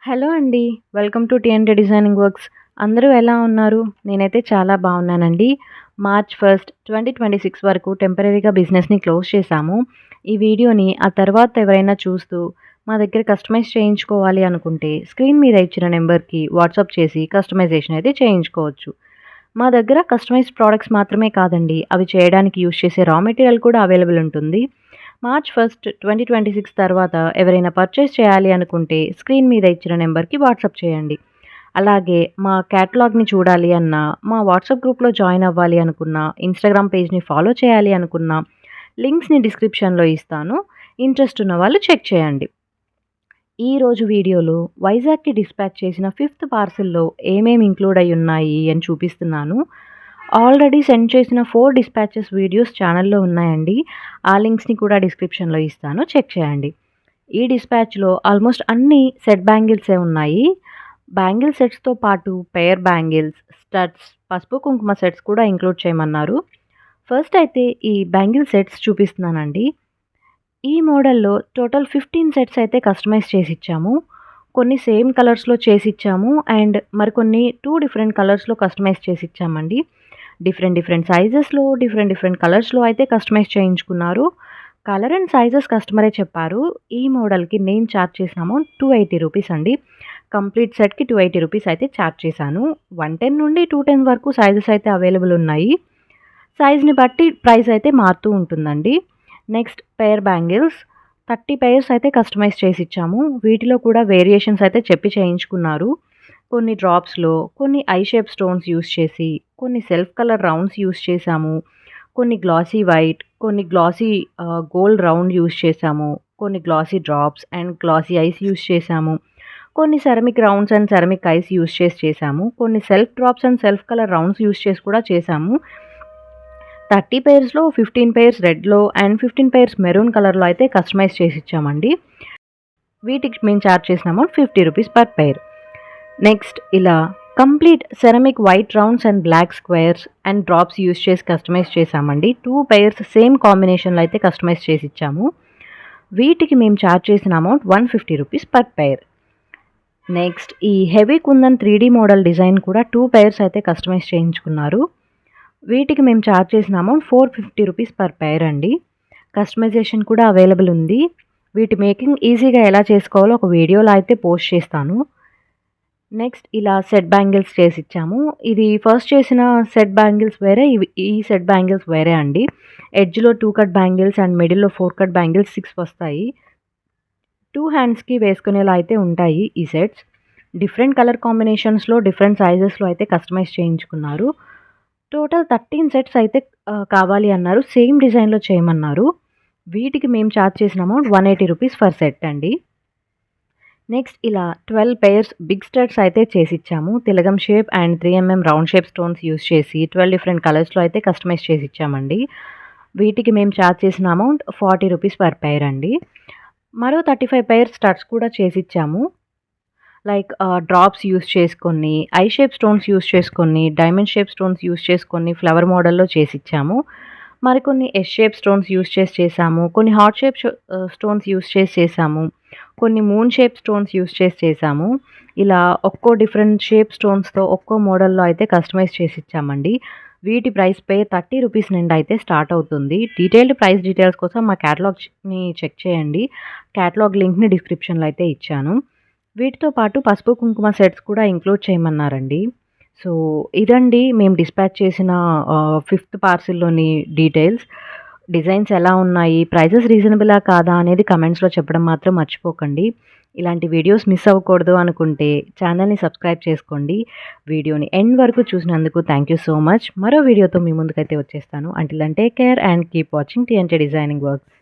Hello అండి. Welcome to TNT designing works. అందరూ ఎలా ఉన్నారు? నేనైతే చాలా బాగున్నానండి. మార్చ్ 1, 2026 వరకు టెంపరరీగా బిజినెస్‌ని క్లోజ్ చేశాము. ఈ వీడియోని ఆ తర్వాత ఎవరైనా చూస్తూ మా దగ్గర కస్టమైజ్ చేయించుకోవాలి అనుకుంటే స్క్రీన్ మీద ఇచ్చిన నెంబర్‌కి వాట్సాప్ చేసి కస్టమైజేషన్ అయితే చేయించుకోవచ్చు. మా దగ్గర కస్టమైజ్డ్ ప్రొడక్ట్స్ మాత్రమే కాదండి, అవి చేయడానికి యూజ్ చేసే రా మెటీరియల్ కూడా అవైలబుల్ ఉంటుంది. మార్చ్ 1, 2026 తర్వాత ఎవరైనా పర్చేస్ చేయాలి అనుకుంటే స్క్రీన్ మీద ఇచ్చిన నెంబర్‌కి వాట్సాప్ చేయండి. అలాగే మా క్యాటలాగ్‌ని చూడాలి అన్నా, మా వాట్సాప్ గ్రూప్‌లో జాయిన్ అవ్వాలి అనుకున్నా, ఇన్‌స్టాగ్రామ్ పేజ్‌ని ఫాలో చేయాలి అనుకున్నా, లింక్స్‌ని డిస్క్రిప్షన్‌లో ఇస్తాను. ఇంట్రెస్ట్ ఉన్న వాళ్ళు చెక్ చేయండి. ఈరోజు వీడియోలో వైజాగ్‌కి డిస్పాచ్ చేసిన ఫిఫ్త్ పార్సెల్‌లో ఏమేమి ఇంక్లూడ్ అయ్యున్నాయి అని చూపిస్తున్నాను. ఆల్రెడీ సెండ్ చేసిన 4 డిస్పాచెస్ వీడియోస్ ఛానల్‌లో ఉన్నాయండి. ఆ లింక్స్‌ని కూడా డిస్క్రిప్షన్‌లో ఇస్తాను. చెక్ చేయండి. ఈ డిస్పాచ్‌లో ఆల్మోస్ట్ అన్నీ సెట్ బ్యాంగిల్సే ఉన్నాయి. బ్యాంగిల్ సెట్స్‌తో పాటు పెయిర్ బ్యాంగిల్స్, స్టడ్స్, పసుపు కుంకుమ సెట్స్ కూడా ఇంక్లూడ్ చేయమన్నారు. ఫస్ట్ అయితే ఈ బ్యాంగిల్ సెట్స్ చూపిస్తున్నానండి. ఈ మోడల్‌లో టోటల్ 15 సెట్స్ అయితే కస్టమైజ్ చేసిచ్చాము. కొన్ని సేమ్ కలర్స్‌లో చేసిచ్చాము. అండ్ మరికొన్ని 2 డిఫరెంట్ కలర్స్‌లో కస్టమైజ్ చేసిచ్చామండి. డిఫరెంట్ డిఫరెంట్ సైజెస్‌లో, డిఫరెంట్ డిఫరెంట్ కలర్స్‌లో అయితే కస్టమైజ్ చేయించుకున్నారు. కలర్ అండ్ సైజెస్ కస్టమరే చెప్పారు. ఈ మోడల్‌కి నేను చార్జ్ చేసిన అమౌంట్ రూ. 280 అండి. కంప్లీట్ సెట్‌కి రూ. 280 అయితే చార్జ్ చేశాను. 110 నుండి 210 వరకు సైజెస్ అయితే అవైలబుల్ ఉన్నాయి. సైజ్‌ని బట్టి ప్రైస్ అయితే మారుతూ ఉంటుందండి. నెక్స్ట్ పెయిర్ బ్యాంగిల్స్ 30 పెయిర్స్ అయితే కస్టమైజ్ చేసిచ్చాము. వీటిలో కూడా వేరియేషన్స్ అయితే చెప్పి చేయించుకున్నారు. కొన్ని డ్రాప్స్‌లో, కొన్ని ఐ షేప్ స్టోన్స్ యూజ్ చేసి, కొన్ని సెల్ఫ్ కలర్ రౌండ్స్ యూజ్ చేశాము. కొన్ని గ్లాసీ వైట్, కొన్ని గ్లాసీ గోల్డ్ రౌండ్ యూజ్ చేశాము. కొన్ని glossy drops and glossy eyes use చేశాము. కొన్ని ceramic rounds and ceramic eyes use చేసాము. కొన్ని self drops and self colour rounds use చేసి కూడా చేశాము. 30 పెయిర్స్‌లో 15 పెయిర్స్ రెడ్‌లో అండ్ 15 పెయిర్స్ మెరూన్ కలర్‌లో అయితే కస్టమైజ్ చేసిచ్చామండి. వీటికి మేము చార్జ్ చేసిన అమౌంట్ రూ. 50 పర్ పెయిర్. నెక్స్ట్ ఇలా complete ceramic white rounds and black squares and drops use చేసి కస్టమైజ్ చేశామండి. 2 పెయిర్స్ సేమ్ కాంబినేషన్‌లో అయితే కస్టమైజ్ చేసిచ్చాము. వీటికి మేము చార్జ్ చేసిన అమౌంట్ రూ. 150 పర్ పెయిర్. నెక్స్ట్ ఈ heavy kundan 3D model design కూడా 2 పెయిర్స్ అయితే కస్టమైజ్ చేయించుకున్నారు. వీటికి మేము చార్జ్ చేసిన అమౌంట్ రూ. 450 పర్ పెయిర్ అండి. కస్టమైజేషన్ కూడా అవైలబుల్ ఉంది. వీటి మేకింగ్ ఈజీగా ఎలా చేసుకోవాలో ఒక వీడియోలో అయితే పోస్ట్ చేస్తాను. నెక్స్ట్ ఇలా సెట్ బ్యాంగిల్స్ చేసిచ్చాము. ఇది ఫస్ట్ చేసిన సెట్ బ్యాంగిల్స్ వేరే, ఈ సెట్ బ్యాంగిల్స్ వేరే అండి. ఎడ్జ్‌లో 2 కట్ బ్యాంగిల్స్ అండ్ మిడిల్‌లో 4 కట్ బ్యాంగిల్స్ 6 వస్తాయి. 2 హ్యాండ్స్‌కి వేసుకునేలా అయితే ఉంటాయి ఈ సెట్స్. డిఫరెంట్ కలర్ కాంబినేషన్స్‌లో, డిఫరెంట్ సైజెస్‌లో అయితే కస్టమైజ్ చేయించుకున్నారు. టోటల్ 13 సెట్స్ అయితే కావాలి అన్నారు. సేమ్ డిజైన్‌లో చేయమన్నారు. వీటికి మేము చార్జ్ చేసిన అమౌంట్ రూ. 180 ఫర్ సెట్ అండి. నెక్స్ట్ ఇలా 12 పెయిర్స్ బిగ్ స్టడ్స్ అయితే చేసిచ్చాము. తిలగం shape and 3 mm round shape stones use చేసి 12 డిఫరెంట్ కలర్స్‌లో అయితే కస్టమైజ్ చేసిచ్చామండి. వీటికి మేము చార్జ్ చేసిన అమౌంట్ రూ. 40 పర్ పెయిర్ అండి. మరో 35 పెయిర్ స్టడ్స్ కూడా చేసిచ్చాము. లైక్ డ్రాప్స్ యూజ్ చేసుకొని, ఐ షేప్ స్టోన్స్ యూజ్ చేసుకొని, డైమండ్ షేప్ స్టోన్స్ యూజ్ చేసుకొని ఫ్లవర్ మోడల్‌లో చేసిచ్చాము. మరికొన్ని ఎస్ షేప్ స్టోన్స్ యూజ్ చేసాము. కొన్ని హార్ట్ షేప్ స్టోన్స్ యూజ్ చేసాము. కొన్ని మూన్ షేప్ స్టోన్స్ యూజ్ చేసాము. ఇలా ఒక్కో డిఫరెంట్ షేప్ స్టోన్స్‌తో ఒక్కో మోడల్‌లో అయితే కస్టమైజ్ చేసిచ్చామండి. వీటి ప్రైస్ రూ. 30 నుండి అయితే స్టార్ట్ అవుతుంది. డీటెయిల్డ్ ప్రైస్ డీటెయిల్స్ కోసం మా క్యాటలాగ్‌ని చెక్ చేయండి. క్యాటలాగ్ లింక్‌ని డిస్క్రిప్షన్‌లో అయితే ఇచ్చాను. వీటితో పాటు పసుపు కుంకుమ సెట్స్ కూడా ఇంక్లూడ్ చేయమన్నారండి. సో ఇదండి మేము డిస్పాచ్ చేసిన ఫిఫ్త్ పార్సిల్‌లోని డీటెయిల్స్. డిజైన్స్ ఎలా ఉన్నాయి, ప్రైసెస్ రీజనబులా కాదా అనేది కమెంట్స్‌లో చెప్పడం మాత్రం మర్చిపోకండి. ఇలాంటి వీడియోస్ మిస్ అవ్వకూడదు అనుకుంటే ఛానల్‌ని సబ్స్క్రైబ్ చేసుకోండి. వీడియోని ఎండ్ వరకు చూసినందుకు థ్యాంక్ యూ సో మచ్. మరో వీడియోతో మీ ముందుకైతే వచ్చేస్తాను. Until then take care and keep watching TNT designing works.